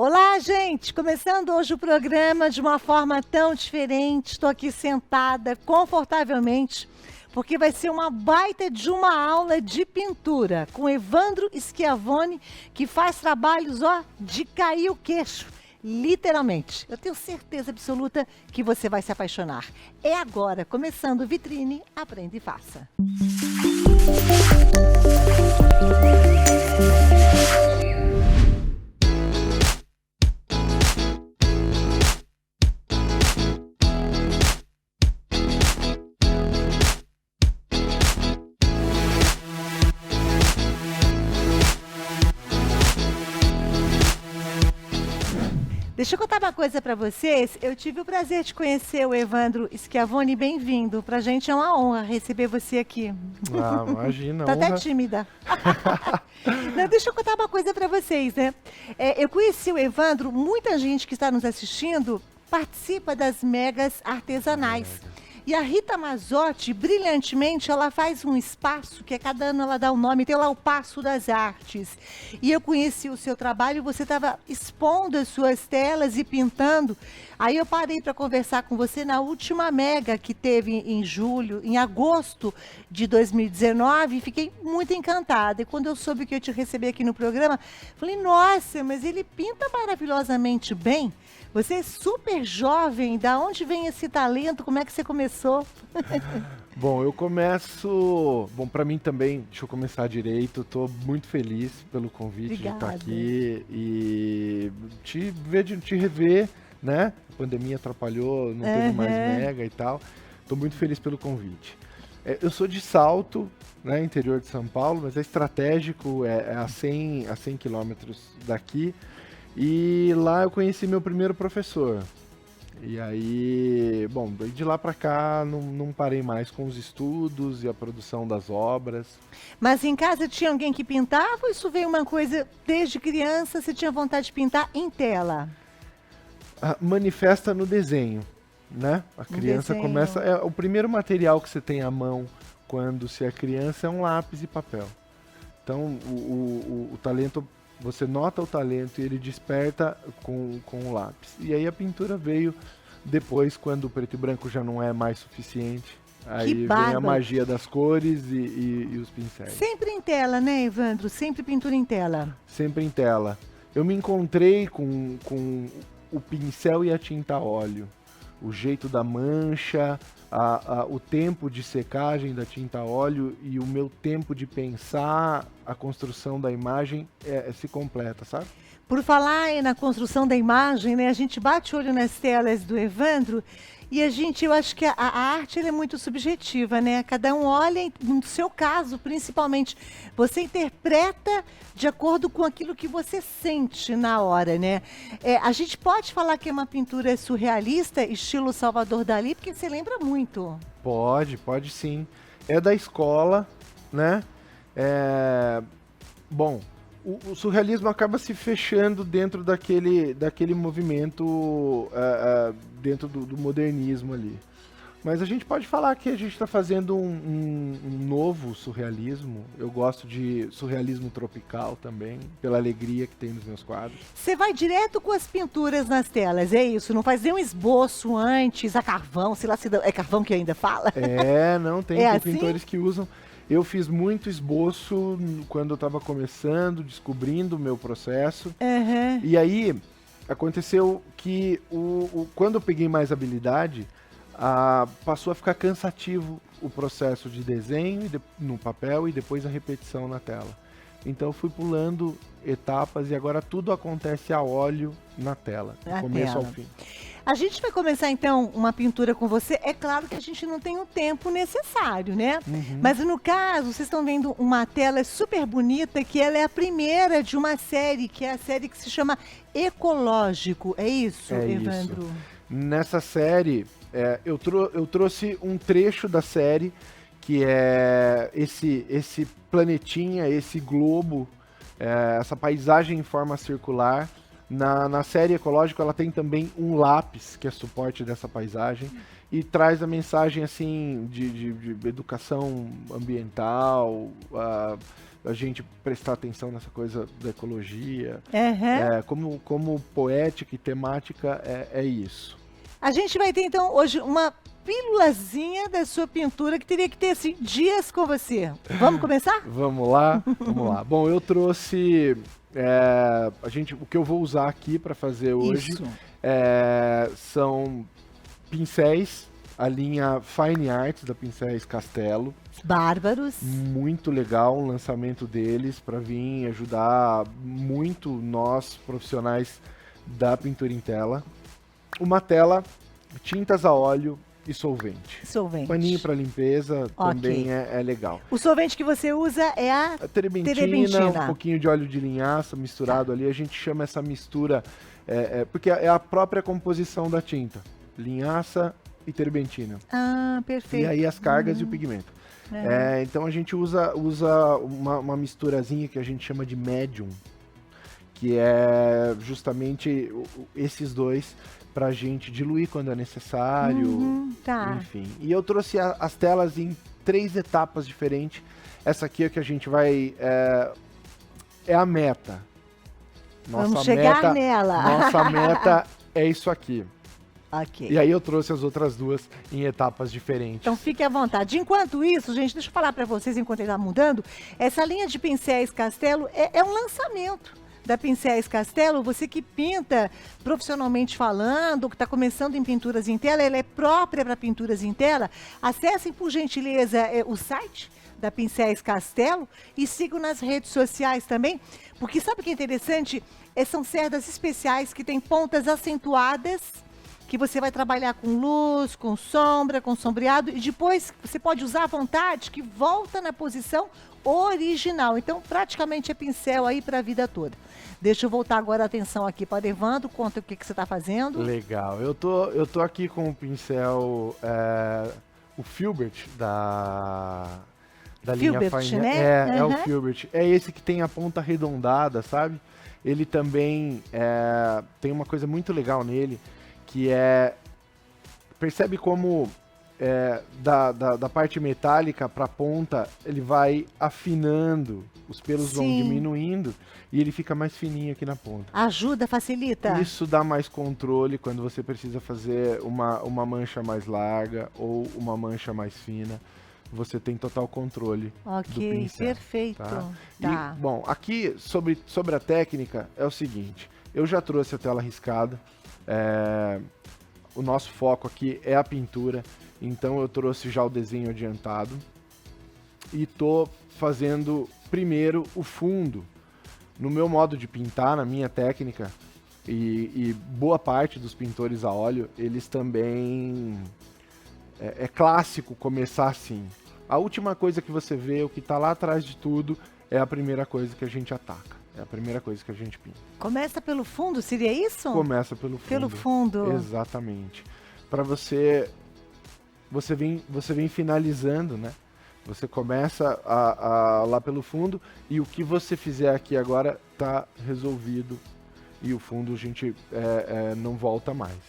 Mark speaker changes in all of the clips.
Speaker 1: Olá, gente! Começando hoje o programa de uma forma tão diferente. Estou aqui sentada confortavelmente, porque vai ser uma baita de uma aula de pintura com Evandro Schiavone, que faz trabalhos, ó, de cair o queixo. Literalmente. Eu tenho certeza absoluta que você vai se apaixonar. É agora, começando o Vitrine, Aprenda e Faça. Deixa eu contar uma coisa para vocês. Eu tive o prazer de conhecer o Evandro Schiavone. Bem-vindo. Pra gente é uma honra receber você aqui.
Speaker 2: Ah, imagina,
Speaker 1: Tá até
Speaker 2: honra.
Speaker 1: tímida. Não, deixa eu contar uma coisa para vocês, né? Eu conheci o Evandro, muita gente que está nos assistindo participa das megas artesanais. E a Rita Mazzotti, brilhantemente, ela faz um espaço que a cada ano ela dá o nome, tem lá o Passo das Artes. E eu conheci o seu trabalho, você estava expondo as suas telas e pintando. Aí eu parei para conversar com você na última mega que teve em agosto de 2019, e fiquei muito encantada. E quando eu soube que eu te receber aqui no programa, falei, nossa, mas ele pinta maravilhosamente bem. Você é super jovem, da onde vem esse talento? Como é que você começou?
Speaker 2: Bom, eu começo. Bom, para mim também, deixa eu começar direito. Estou muito feliz pelo convite de estar aqui e te rever, né? A pandemia atrapalhou, não teve mais mega e tal. Estou muito feliz pelo convite. Eu sou de Salto, né, interior de São Paulo, mas é estratégico, é a 100 quilômetros daqui. E lá eu conheci meu primeiro professor. E aí, bom, de lá pra cá não parei mais com os estudos e a produção das obras.
Speaker 1: Mas em casa tinha alguém que pintava ou isso veio uma coisa desde criança, você tinha vontade de pintar em tela?
Speaker 2: Manifesta no desenho, né? A criança
Speaker 1: desenho.
Speaker 2: começa. O primeiro material que você tem à mão quando se é criança é um lápis e papel. Então o talento. Você nota o talento e ele desperta com o lápis. E aí a pintura veio depois, quando o preto e branco já não é mais suficiente. Aí vem a magia das cores e os pincéis.
Speaker 1: Sempre em tela, né, Evandro? Sempre pintura em tela.
Speaker 2: Sempre em tela. Eu me encontrei com o pincel e a tinta a óleo. O jeito da mancha, o tempo de secagem da tinta a óleo e o meu tempo de pensar a construção da imagem se completa, sabe?
Speaker 1: Por falar na construção da imagem, né, a gente bate o olho nas telas do Evandro e eu acho que a arte ela é muito subjetiva, né? Cada um olha, no seu caso, principalmente, você interpreta de acordo com aquilo que você sente na hora, né? A gente pode falar que é uma pintura surrealista, estilo Salvador Dalí, porque você lembra muito.
Speaker 2: Pode sim. É da escola, né? Bom, o surrealismo acaba se fechando dentro daquele movimento, dentro do modernismo ali. Mas a gente pode falar que a gente está fazendo um novo surrealismo. Eu gosto de surrealismo tropical também, pela alegria que tem nos meus quadros.
Speaker 1: Você vai direto com as pinturas nas telas, é isso? Não faz nenhum esboço antes, a carvão, sei lá se é carvão que ainda fala?
Speaker 2: Não, tem
Speaker 1: assim?
Speaker 2: pintores que usam. Eu fiz muito esboço quando eu estava começando, descobrindo o meu processo. E aí, aconteceu que quando eu peguei mais habilidade, passou a ficar cansativo o processo de desenho no papel e depois a repetição na tela. Então eu fui pulando etapas e agora tudo acontece a óleo na tela, do começo ao fim.
Speaker 1: A gente vai começar então uma pintura com você. É claro que a gente não tem o tempo necessário, né? Mas no caso, vocês estão vendo uma tela super bonita, que ela é a primeira de uma série, que é a série que se chama Ecológico. É isso, Evandro?
Speaker 2: Isso. Nessa série, eu trouxe um trecho da série, que é esse planetinha, esse globo, essa paisagem em forma circular. Na série Ecológico, ela tem também um lápis, que é suporte dessa paisagem, e traz a mensagem assim de educação ambiental, a gente prestar atenção nessa coisa da ecologia. Como poética e temática é isso.
Speaker 1: A gente vai ter então hoje uma pílulazinha da sua pintura que teria que ter assim, dias com você. Vamos começar?
Speaker 2: Vamos lá, vamos lá. Bom, eu trouxe o que eu vou usar aqui para fazer hoje são pincéis, a linha Fine Arts da Pincéis Castelo.
Speaker 1: Bárbaros.
Speaker 2: Muito legal o lançamento deles para vir ajudar muito nós profissionais da pintura em tela. Uma tela, tintas a óleo e solvente. Paninho para limpeza também é legal.
Speaker 1: O solvente que você usa é a terebentina.
Speaker 2: Um pouquinho de óleo de linhaça misturado ali. A gente chama essa mistura, porque é a própria composição da tinta. Linhaça e terebentina.
Speaker 1: Ah, perfeito.
Speaker 2: E aí as cargas e o pigmento. Então a gente usa uma misturazinha que a gente chama de médium, que é justamente esses dois pra gente diluir quando é necessário, enfim. E eu trouxe as telas em 3 etapas diferentes. Essa aqui é que a gente vai... É a meta.
Speaker 1: Vamos chegar nela.
Speaker 2: Nossa meta é isso aqui.
Speaker 1: Ok.
Speaker 2: E aí eu trouxe as outras duas em etapas diferentes.
Speaker 1: Então fique à vontade. Enquanto isso, gente, deixa eu falar para vocês, enquanto ele está mudando, essa linha de pincéis Castelo é um lançamento da Pincéis Castelo. Você que pinta profissionalmente falando, que está começando em pinturas em tela, ela é própria para pinturas em tela. Acessem, por gentileza, o site da Pincéis Castelo e sigam nas redes sociais também, porque sabe o que é interessante? São cerdas especiais que têm pontas acentuadas, que você vai trabalhar com luz, com sombra, com sombreado, e depois você pode usar à vontade, que volta na posição original. Então, praticamente é pincel aí para a vida toda. Deixa eu voltar agora a atenção aqui para Evandro. Conta o que você está fazendo.
Speaker 2: Legal. Eu tô aqui com o pincel, o Filbert da linha Fine,
Speaker 1: né?
Speaker 2: É o Filbert. É esse que tem a ponta arredondada, sabe? Ele também tem uma coisa muito legal nele, que percebe como da parte metálica para a ponta, ele vai afinando, os pelos vão diminuindo e ele fica mais fininho aqui na ponta.
Speaker 1: Ajuda, facilita.
Speaker 2: Isso dá mais controle quando você precisa fazer uma mancha mais larga ou uma mancha mais fina. Você tem total controle do pincel.
Speaker 1: Perfeito.
Speaker 2: Tá? E, bom, aqui sobre a técnica é o seguinte, eu já trouxe a tela riscada. O nosso foco aqui é a pintura, então eu trouxe já o desenho adiantado e tô fazendo primeiro o fundo. No meu modo de pintar, na minha técnica, e boa parte dos pintores a óleo, eles também... É clássico começar assim. A última coisa que você vê, o que está lá atrás de tudo, é a primeira coisa que a gente ataca. É a primeira coisa que a gente pinta.
Speaker 1: Começa pelo fundo, seria isso?
Speaker 2: Começa pelo fundo.
Speaker 1: Pelo fundo.
Speaker 2: Exatamente. Para você vem finalizando, né? Você começa lá pelo fundo e o que você fizer aqui agora tá resolvido. E o fundo a gente não volta mais.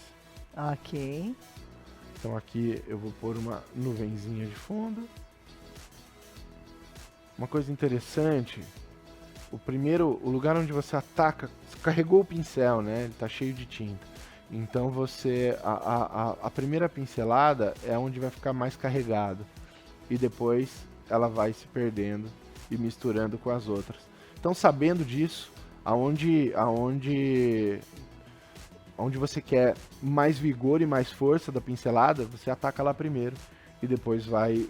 Speaker 1: Ok.
Speaker 2: Então aqui eu vou pôr uma nuvenzinha de fundo. Uma coisa interessante, o lugar onde você ataca, você carregou o pincel, né? Ele tá cheio de tinta. Então a primeira pincelada é onde vai ficar mais carregado. E depois ela vai se perdendo e misturando com as outras. Então, sabendo disso, aonde você quer mais vigor e mais força da pincelada, você ataca lá primeiro e depois vai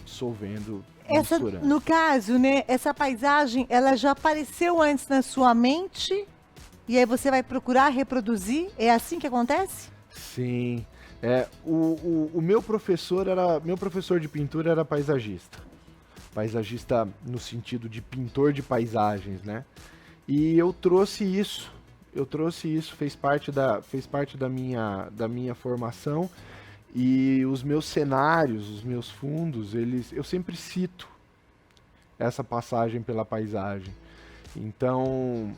Speaker 2: dissolvendo, misturando.
Speaker 1: No caso, né, essa paisagem, ela já apareceu antes na sua mente e aí você vai procurar reproduzir? É assim que acontece?
Speaker 2: Sim. O meu professor de pintura era paisagista. Paisagista no sentido de pintor de paisagens, né? E eu trouxe isso, fez parte da minha formação. E os meus cenários, os meus fundos, eu sempre cito essa passagem pela paisagem. Então,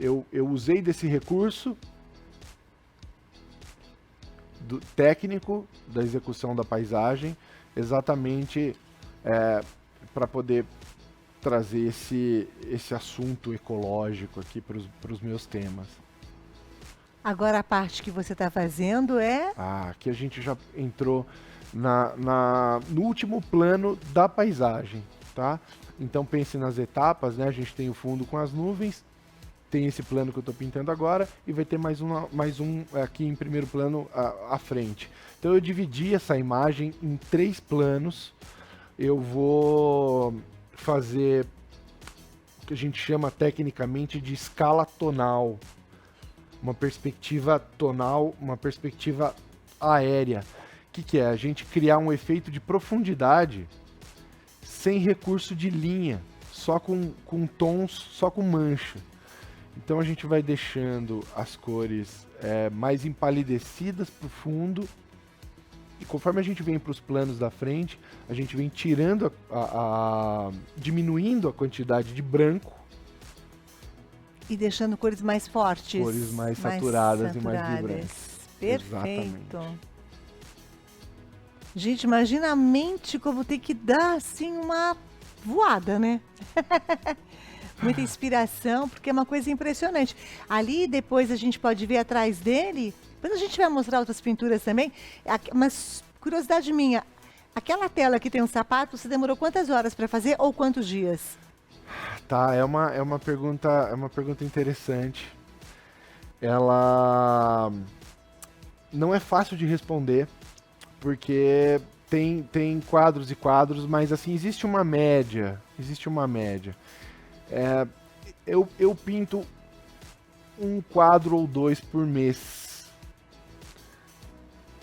Speaker 2: eu usei desse recurso técnico da execução da paisagem, exatamente para poder trazer esse assunto ecológico aqui para os meus temas.
Speaker 1: Agora a parte que você está fazendo é...
Speaker 2: Aqui a gente já entrou no último plano da paisagem, tá? Então pense nas etapas, né? A gente tem o fundo com as nuvens, tem esse plano que eu estou pintando agora e vai ter mais um aqui em primeiro plano à frente. Então eu dividi essa imagem em 3 planos. Eu vou fazer o que a gente chama tecnicamente de escala tonal. Uma perspectiva tonal, uma perspectiva aérea. O que é? A gente criar um efeito de profundidade sem recurso de linha, só com tons, só com mancha. Então a gente vai deixando as cores mais empalidecidas para o fundo, e conforme a gente vem para os planos da frente, a gente vem tirando, diminuindo a quantidade de branco,
Speaker 1: e deixando cores mais fortes.
Speaker 2: Cores mais saturadas e mais vibrantes.
Speaker 1: Perfeito.
Speaker 2: Exatamente.
Speaker 1: Gente, imagina a mente como tem que dar, assim, uma voada, né? Muita inspiração, porque é uma coisa impressionante. Ali, depois, a gente pode ver atrás dele, depois a gente vai mostrar outras pinturas também, mas, curiosidade minha, aquela tela que tem um sapato, você demorou quantas horas para fazer ou quantos dias?
Speaker 2: Tá, é uma pergunta interessante. Ela não é fácil de responder, porque tem quadros e quadros, mas assim, existe uma média. Eu pinto um quadro ou 2 por mês.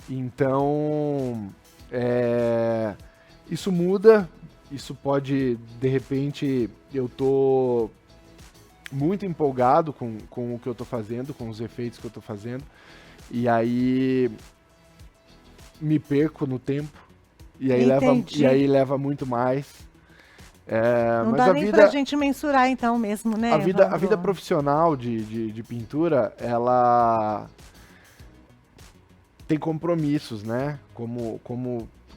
Speaker 2: Então, isso muda. Isso pode, de repente, eu tô muito empolgado com o que eu tô fazendo, com os efeitos que eu tô fazendo, e aí me perco no tempo, e aí leva muito mais.
Speaker 1: Não
Speaker 2: mas
Speaker 1: dá
Speaker 2: a
Speaker 1: nem
Speaker 2: vida,
Speaker 1: pra gente mensurar então mesmo, né?
Speaker 2: a vida profissional de pintura, ela tem compromissos, né? Como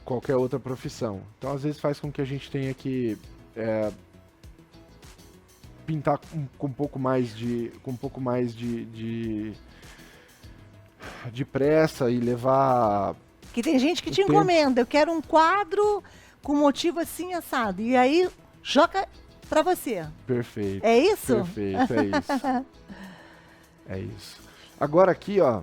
Speaker 2: qualquer outra profissão. Então, às vezes, faz com que a gente tenha que pintar com um pouco mais de pressa e levar...
Speaker 1: Que tem gente que te
Speaker 2: tempo.
Speaker 1: encomenda, eu quero um quadro com motivo assim assado. E aí, joga pra você.
Speaker 2: Perfeito.
Speaker 1: É isso?
Speaker 2: Perfeito, é isso. É isso. Agora aqui, ó,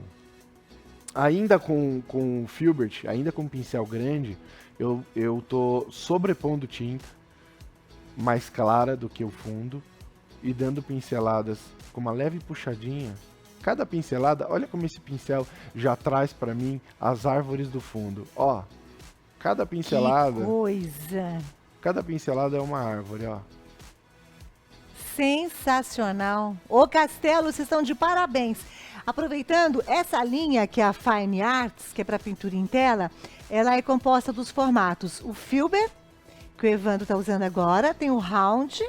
Speaker 2: ainda com o Filbert, ainda com o pincel grande, eu tô sobrepondo tinta mais clara do que o fundo e dando pinceladas com uma leve puxadinha. Cada pincelada, olha como esse pincel já traz para mim as árvores do fundo. Ó, cada pincelada...
Speaker 1: Que coisa!
Speaker 2: Cada pincelada é uma árvore, ó.
Speaker 1: Sensacional! Ô Castelo, vocês estão de parabéns! Aproveitando, essa linha que é a Fine Arts, que é para pintura em tela, ela é composta dos formatos o Filbert, que o Evandro está usando agora, tem o Round,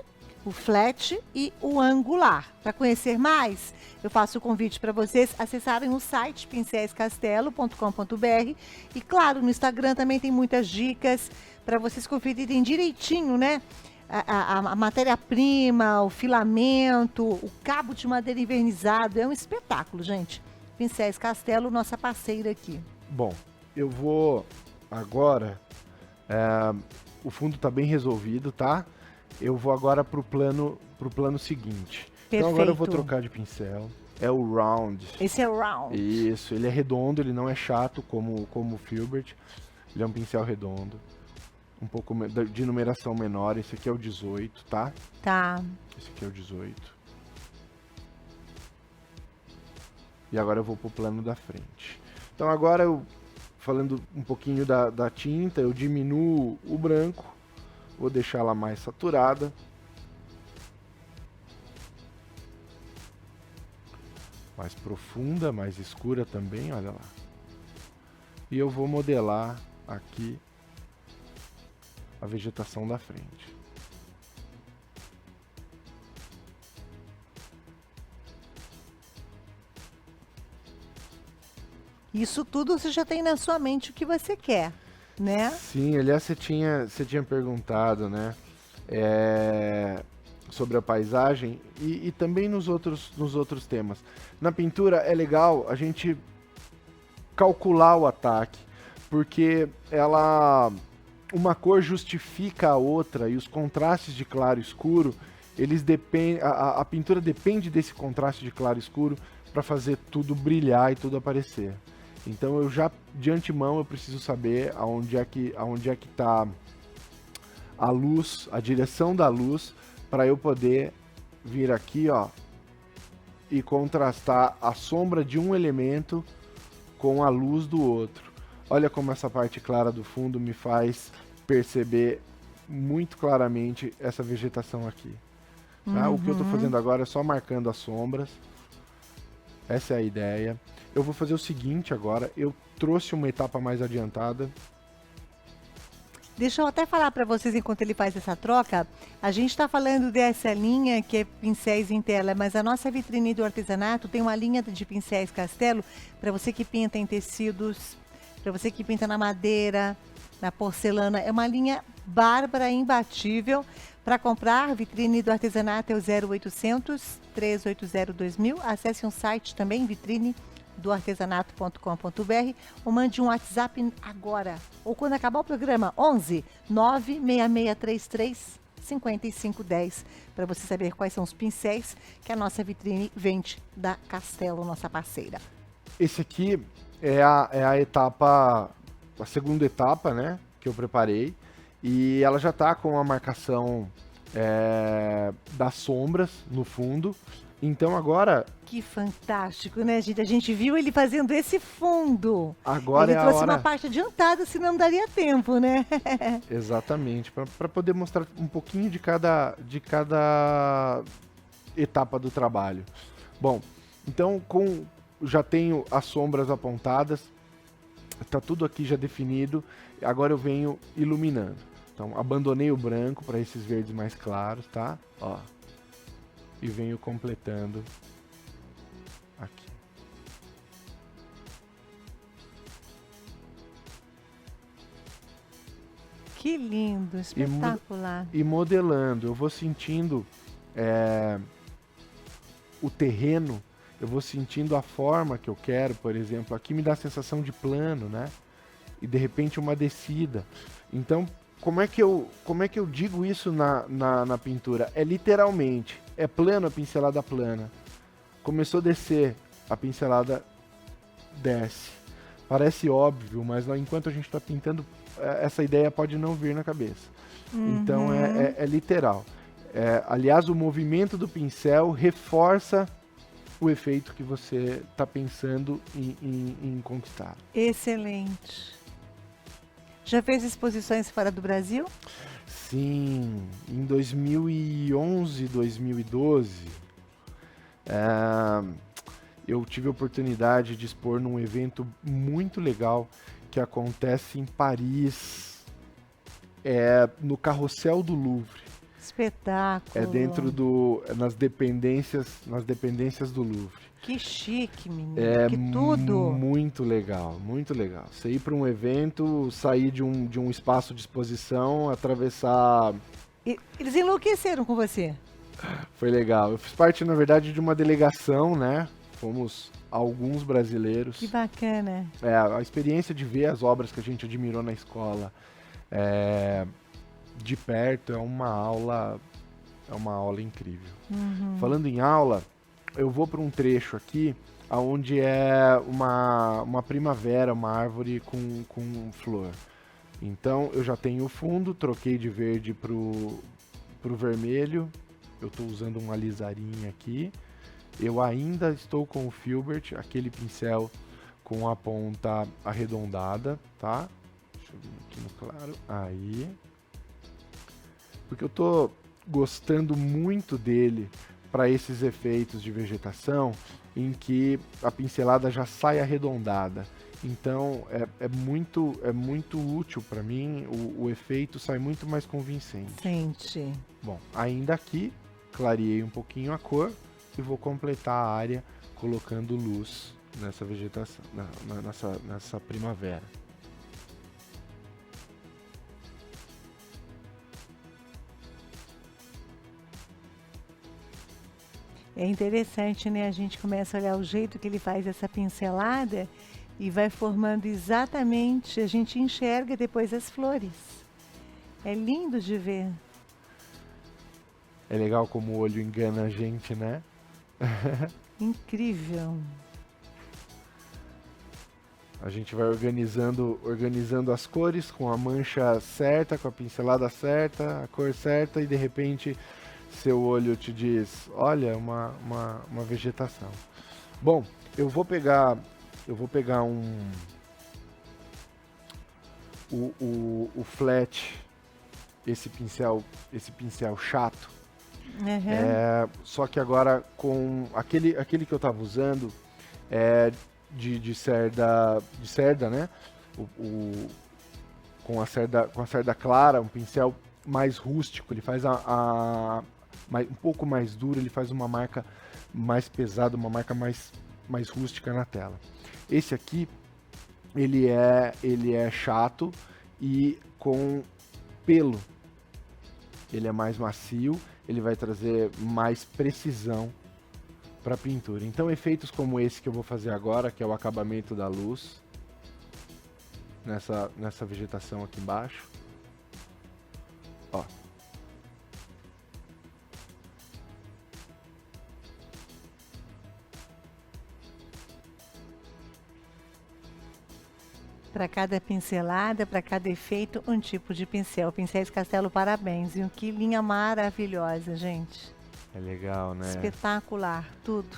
Speaker 1: o Flat e o Angular. Para conhecer mais, eu faço o convite para vocês acessarem o site pincelscastelo.com.br e, claro, no Instagram também tem muitas dicas para vocês conferirem direitinho, né? A matéria-prima, o filamento, o cabo de madeira invernizado, é um espetáculo, gente. Pincéis Castelo, nossa parceira aqui.
Speaker 2: Bom, eu vou agora, o fundo está bem resolvido, tá? Eu vou agora pro plano seguinte.
Speaker 1: Perfeito.
Speaker 2: Então agora eu vou trocar de pincel. É o Round.
Speaker 1: Esse é o Round.
Speaker 2: Isso, ele é redondo, ele não é chato como o Filbert. Ele é um pincel redondo. Um pouco de numeração menor. Esse aqui é o 18, tá?
Speaker 1: Tá.
Speaker 2: Esse aqui é o 18. E agora eu vou pro plano da frente. Então agora falando um pouquinho da tinta, eu diminuo o branco. Vou deixar ela mais saturada. Mais profunda, mais escura também, olha lá. E eu vou modelar aqui a vegetação da frente.
Speaker 1: Isso tudo você já tem na sua mente o que você quer, né?
Speaker 2: Sim, aliás, você tinha perguntado, né? sobre a paisagem e também nos outros temas. Na pintura é legal a gente calcular o ataque, porque uma cor justifica a outra e os contrastes de claro e escuro, eles dependem, a pintura depende desse contraste de claro e escuro para fazer tudo brilhar e tudo aparecer. Então eu já de antemão eu preciso saber aonde é que está a luz, a direção da luz, para eu poder vir aqui, ó, e contrastar a sombra de um elemento com a luz do outro. Olha como essa parte clara do fundo me faz perceber muito claramente essa vegetação aqui. Tá? O que eu estou fazendo agora é só marcando as sombras. Essa é a ideia. Eu vou fazer o seguinte agora, eu trouxe uma etapa mais adiantada.
Speaker 1: Deixa eu até falar para vocês, enquanto ele faz essa troca, a gente está falando dessa linha que é pincéis em tela, mas a nossa vitrine do artesanato tem uma linha de pincéis Castelo para você que pinta em tecidos, para você que pinta na madeira, na porcelana. É uma linha bárbara, imbatível. Para comprar, vitrine do artesanato é o 0800 380 2000. Acesse um site também, vitrinedoartesanato.com.br, ou mande um WhatsApp agora, ou quando acabar o programa, 11 96633 5510, para você saber quais são os pincéis que a nossa vitrine vende da Castelo, nossa parceira.
Speaker 2: Esse aqui é a etapa, a segunda etapa, né, que eu preparei, e ela já está com a marcação das sombras no fundo. Então agora...
Speaker 1: Que fantástico, né, gente? A gente viu ele fazendo esse fundo.
Speaker 2: Agora
Speaker 1: ele
Speaker 2: é a
Speaker 1: trouxe
Speaker 2: hora...
Speaker 1: uma parte adiantada, senão não daria tempo, né?
Speaker 2: Exatamente, para poder mostrar um pouquinho de cada etapa do trabalho. Bom, então já tenho as sombras apontadas, está tudo aqui já definido, agora eu venho iluminando. Então abandonei o branco para esses verdes mais claros, tá? Ó. E venho completando aqui.
Speaker 1: Que lindo, espetacular.
Speaker 2: E modelando, eu vou sentindo o terreno, eu vou sentindo a forma que eu quero, por exemplo. Aqui me dá a sensação de plano, né? E de repente uma descida. Então, como é que eu digo isso na pintura? É literalmente, é plano, a pincelada plana. Começou a descer, a pincelada desce. Parece óbvio, mas enquanto a gente está pintando, essa ideia pode não vir na cabeça. Então é literal. Aliás, o movimento do pincel reforça o efeito que você está pensando em conquistar.
Speaker 1: Excelente. Já fez exposições fora do Brasil?
Speaker 2: Sim, em 2011, 2012, eu tive a oportunidade de expor num evento muito legal que acontece em Paris, no Carrossel do Louvre.
Speaker 1: Espetáculo.
Speaker 2: É dentro nas dependências do Louvre.
Speaker 1: Que chique, menino. Que tudo.
Speaker 2: Muito legal, muito legal. Você ir para um evento, sair de um espaço de exposição, atravessar...
Speaker 1: Eles enlouqueceram com você?
Speaker 2: Foi legal. Eu fiz parte, na verdade, de uma delegação, né? Fomos alguns brasileiros.
Speaker 1: Que bacana.
Speaker 2: A experiência de ver as obras que a gente admirou na escola de perto é uma aula incrível. Falando em aula, eu vou para um trecho aqui onde é uma primavera, uma árvore com flor. Então eu já tenho o fundo, troquei de verde pro vermelho. Eu estou usando um alizarinho aqui. Eu ainda estou com o Filbert, aquele pincel com a ponta arredondada, tá? Deixa eu vir aqui no claro. Aí. Porque eu estou gostando muito dele para esses efeitos de vegetação em que a pincelada já sai arredondada. Então é muito útil para mim, o efeito sai muito mais convincente.
Speaker 1: Sente.
Speaker 2: Bom, ainda aqui, clareei um pouquinho a cor e vou completar a área colocando luz nessa vegetação, nessa primavera.
Speaker 1: É interessante, né? A gente começa a olhar o jeito que ele faz essa pincelada e vai formando exatamente, a gente enxerga depois as flores. É lindo de ver.
Speaker 2: É legal como o olho engana a gente, né?
Speaker 1: Incrível.
Speaker 2: A gente vai organizando as cores com a mancha certa, com a pincelada certa, a cor certa e de repente seu olho te diz, olha, uma vegetação. Bom, eu vou pegar o flat, esse pincel chato.
Speaker 1: Uhum.
Speaker 2: Só que agora com aquele que eu tava usando é de cerda, né? Com a cerda clara, um pincel mais rústico, ele faz um pouco mais duro, ele faz uma marca mais pesada, uma marca mais rústica na tela. Esse aqui, ele é chato e com pelo. Ele é mais macio, ele vai trazer mais precisão para a pintura. Então efeitos como esse que eu vou fazer agora, que é o acabamento da luz, nessa vegetação aqui embaixo. Ó.
Speaker 1: Para cada pincelada, para cada efeito, um tipo de pincel. Pincéis Castelo, parabéns. E que linha maravilhosa, gente.
Speaker 2: É legal, né?
Speaker 1: Espetacular, tudo.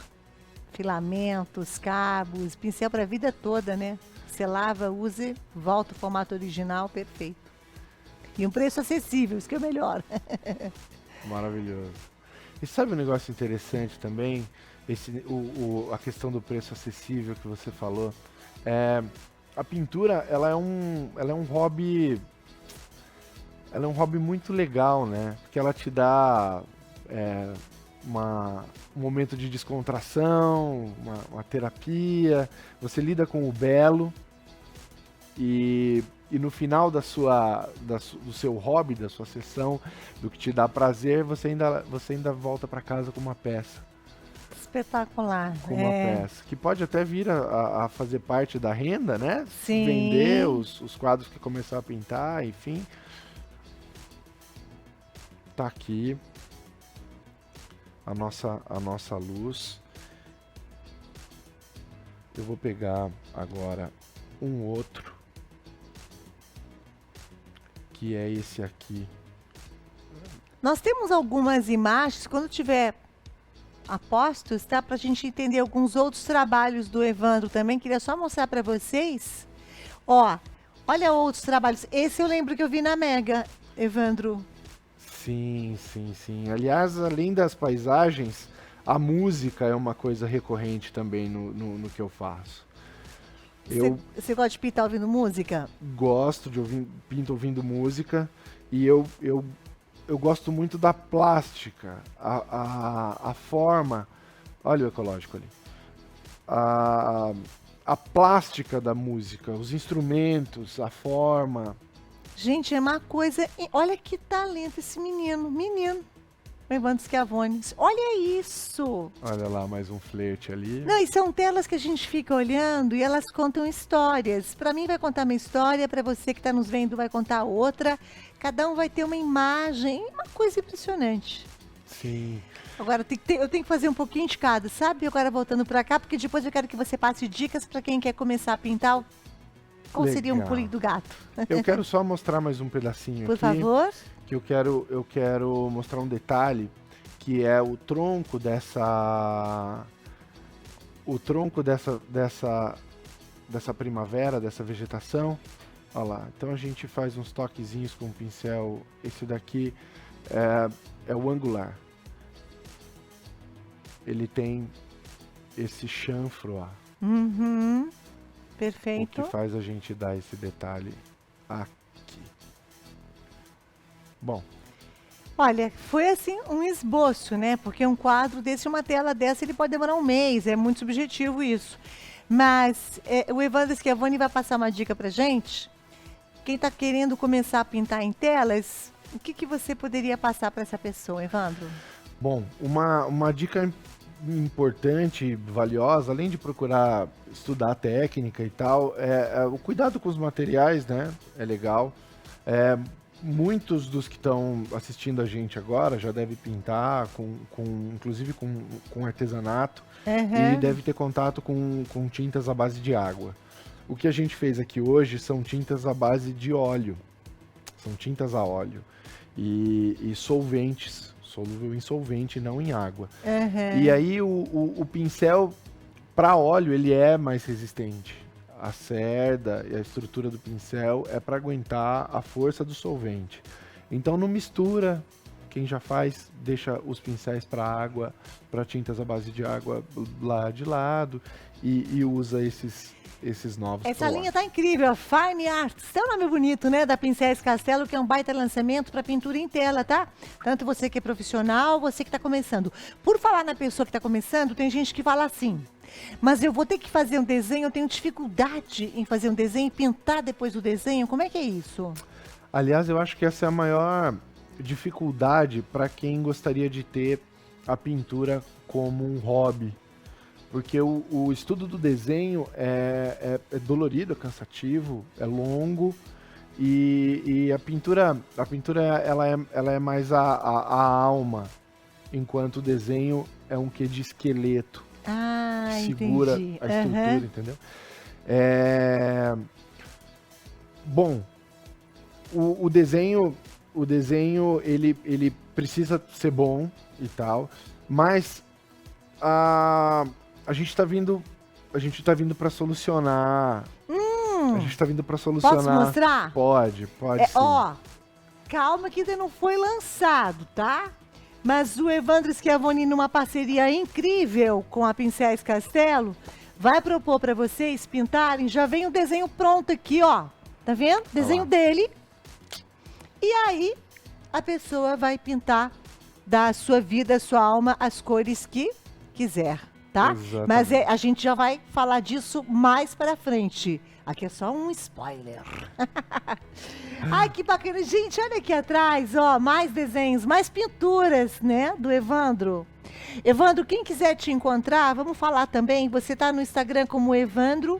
Speaker 1: Filamentos, cabos, pincel para a vida toda, né? Você lava, use, volta o formato original, perfeito. E um preço acessível, isso que é o melhor.
Speaker 2: Maravilhoso. E sabe um negócio interessante também? A questão do preço acessível que você falou. A pintura, ela é um hobby muito legal, né? Porque ela te dá um momento de descontração, uma terapia, você lida com o belo e no final do seu hobby, da sua sessão, do que te dá prazer, você ainda volta para casa com uma peça.
Speaker 1: Espetacular.
Speaker 2: Com uma peça, que pode até vir a fazer parte da renda, né?
Speaker 1: Sim.
Speaker 2: Vender os quadros que começar a pintar, enfim. Tá aqui a nossa luz. Eu vou pegar agora um outro, que é esse aqui.
Speaker 1: Nós temos algumas imagens, quando tiver apostos, tá? Pra gente entender alguns outros trabalhos do Evandro também. Queria só mostrar para vocês. Ó, olha outros trabalhos. Esse eu lembro que eu vi na Mega, Evandro.
Speaker 2: Sim, sim, sim. Aliás, além das paisagens, a música é uma coisa recorrente também no que eu faço.
Speaker 1: Você gosta de pintar ouvindo música?
Speaker 2: Gosto de pinto ouvindo música e eu gosto muito da plástica, a forma. Olha o ecológico ali. A plástica da música, os instrumentos, a forma.
Speaker 1: Gente, é uma coisa. Olha que talento esse menino. O Evandro Schiavone. Olha isso!
Speaker 2: Olha lá, mais um flerte ali.
Speaker 1: Não, e são telas que a gente fica olhando e elas contam histórias. Para mim vai contar uma história, para você que está nos vendo vai contar outra. Cada um vai ter uma imagem, uma coisa impressionante.
Speaker 2: Sim.
Speaker 1: Agora eu tenho que fazer um pouquinho de cada, sabe? Agora voltando para cá, porque depois eu quero que você passe dicas para quem quer começar a pintar. Qual seria um pulinho do gato?
Speaker 2: Eu quero só mostrar mais um pedacinho
Speaker 1: Por
Speaker 2: aqui.
Speaker 1: Por favor.
Speaker 2: Que eu quero mostrar um detalhe, que é o tronco dessa primavera, dessa vegetação. Olha lá, então a gente faz uns toquezinhos com o pincel. Esse daqui é o angular. Ele tem esse chanfro, ó.
Speaker 1: Uhum. Perfeito.
Speaker 2: O que faz a gente dar esse detalhe aqui. Bom.
Speaker 1: Olha, foi assim um esboço, né? Porque um quadro desse, uma tela dessa, ele pode demorar um mês. É muito subjetivo isso. Mas o Evandro Schiavone vai passar uma dica pra gente. Quem está querendo começar a pintar em telas, o que você poderia passar para essa pessoa, Evandro?
Speaker 2: Bom, uma dica importante, valiosa, além de procurar estudar a técnica e tal, o cuidado com os materiais, né? É legal. Muitos dos que estão assistindo a gente agora já devem pintar, inclusive com artesanato, e deve ter contato com tintas à base de água. O que a gente fez aqui hoje são tintas à base de óleo, são tintas a óleo e solventes, solúvel em solvente, não em água. E aí o pincel para óleo ele é mais resistente. A cerda e a estrutura do pincel é para aguentar a força do solvente. Então não mistura. Quem já faz, deixa os pincéis para água, para tintas à base de água lá de lado e usa esses novos.
Speaker 1: Essa linha tá incrível, Fine Arts, seu nome bonito, né, da Pincéis Castelo, que é um baita lançamento para pintura em tela, tá? Tanto você que é profissional, você que tá começando. Por falar na pessoa que tá começando, tem gente que fala assim: mas eu vou ter que fazer um desenho, eu tenho dificuldade em fazer um desenho e pintar depois do desenho, como é que é isso?
Speaker 2: Aliás, eu acho que essa é a maior dificuldade para quem gostaria de ter a pintura como um hobby. Porque o estudo do desenho é dolorido, é cansativo, é longo e a pintura ela é mais a alma, enquanto o desenho é um quê de esqueleto. Segura
Speaker 1: entendi.
Speaker 2: A estrutura, entendeu? Bom, o desenho ele precisa ser bom e tal, mas a gente tá vindo para solucionar. A gente tá vindo para solucionar.
Speaker 1: Posso mostrar?
Speaker 2: Pode sim.
Speaker 1: Ó, calma que ainda não foi lançado, tá? Mas o Evandro Schiavoni, numa parceria incrível com a Pincéis Castelo, vai propor para vocês pintarem. Já vem o desenho pronto aqui, ó. Tá vendo? Desenho dele. E aí, a pessoa vai pintar da sua vida, sua alma, as cores que quiser, tá?
Speaker 2: Exatamente.
Speaker 1: Mas a gente já vai falar disso mais pra frente. Aqui é só um spoiler. Ai, que bacana. Gente, olha aqui atrás, ó, mais desenhos, mais pinturas, né, do Evandro. Evandro, quem quiser te encontrar, vamos falar também, você tá no Instagram como Evandro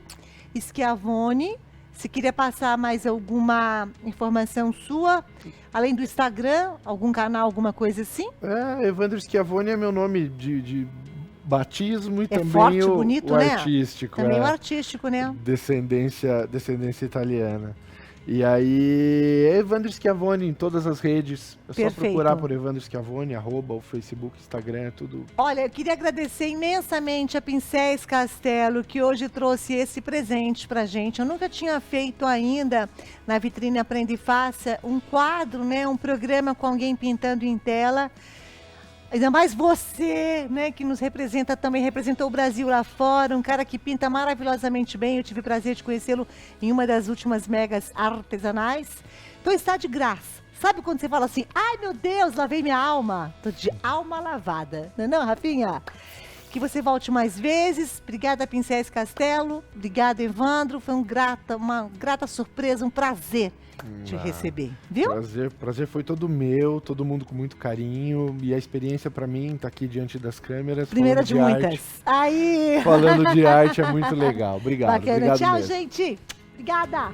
Speaker 1: Schiavoni. Se queria passar mais alguma informação sua, além do Instagram, algum canal, alguma coisa assim?
Speaker 2: Evandro Schiavoni é meu nome de batismo e também
Speaker 1: forte, bonito,
Speaker 2: o
Speaker 1: né?
Speaker 2: artístico.
Speaker 1: Também o artístico, né?
Speaker 2: Descendência italiana. E aí, Evandro Schiavoni em todas as redes. É só procurar por Evandro Schiavoni, @, o Facebook, Instagram, é tudo.
Speaker 1: Olha, eu queria agradecer imensamente a Pincéis Castelo, que hoje trouxe esse presente pra gente. Eu nunca tinha feito ainda, na Vitrine Aprenda e Faça, um quadro, né? Um programa com alguém pintando em tela. Ainda mais você, né, que nos representa também, representou o Brasil lá fora, um cara que pinta maravilhosamente bem. Eu tive o prazer de conhecê-lo em uma das últimas megas artesanais. Então está de graça. Sabe quando você fala assim, ai meu Deus, lavei minha alma? Tô de alma lavada. Não é não, Rafinha? Que você volte mais vezes. Obrigada, Pincéis Castelo. Obrigada, Evandro. Foi uma grata surpresa, um prazer te receber, viu?
Speaker 2: Prazer foi todo meu, todo mundo com muito carinho. E a experiência pra mim tá aqui diante das câmeras.
Speaker 1: Primeira de muitas.
Speaker 2: Arte,
Speaker 1: aí!
Speaker 2: falando de arte é muito legal. Obrigado.
Speaker 1: Bacana.
Speaker 2: Obrigado
Speaker 1: Tchau,
Speaker 2: mesmo.
Speaker 1: gente. Obrigada.